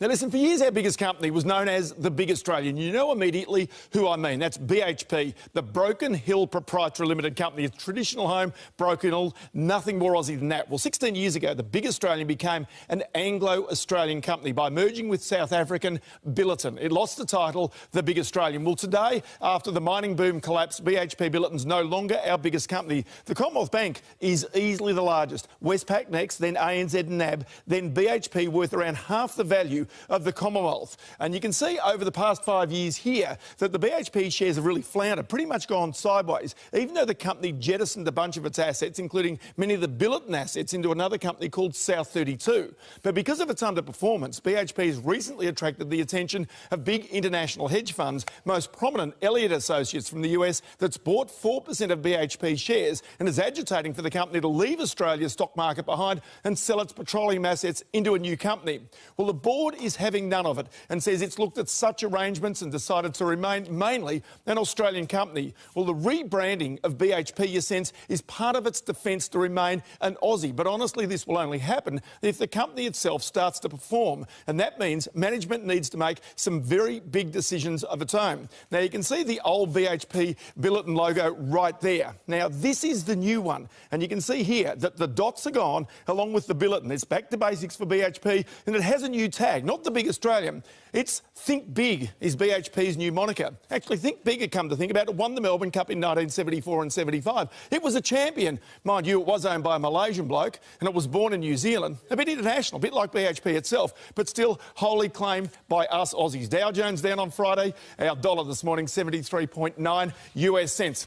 Now listen, for years our biggest company was known as the Big Australian. You know immediately who I mean. That's BHP, the Broken Hill Proprietary Limited Company. Its traditional home, Broken Hill, nothing more Aussie than that. Well, 16 years ago, the Big Australian became an Anglo-Australian company by merging with South African Billiton. It lost the title, the Big Australian. Well, today, after the mining boom collapsed, BHP Billiton's no longer our biggest company. The Commonwealth Bank is easily the largest. Westpac next, then ANZ and NAB, then BHP, worth around half the value of the Commonwealth. And you can see over the past 5 years here that the BHP shares have really floundered, pretty much gone sideways, even though the company jettisoned a bunch of its assets, including many of the Billiton assets, into another company called South 32. But because of its underperformance, BHP has recently attracted the attention of big international hedge funds, most prominent Elliott Associates from the US, that's bought 4% of BHP shares and is agitating for the company to leave Australia's stock market behind and sell its petroleum assets into a new company. Well, the board is having none of it and says it's looked at such arrangements and decided to remain mainly an Australian company. Well, the rebranding of BHP, you sense, is part of its defence to remain an Aussie. But honestly, this will only happen if the company itself starts to perform. And that means management needs to make some very big decisions of its own. Now, you can see the old BHP Billiton logo right there. Now, this is the new one. And you can see here that the dots are gone along with the Billiton. It's back to basics for BHP, and it has a new tag, not the Big Australian. It's Think Big is BHP's new moniker. Actually, Think Big, had come to think about it, won the Melbourne Cup in 1974 and 75. It was a champion. Mind you, it was owned by a Malaysian bloke, and it was born in New Zealand. A bit international, a bit like BHP itself, but still wholly claimed by us Aussies. Dow Jones down on Friday. Our dollar this morning, 73.9 US cents.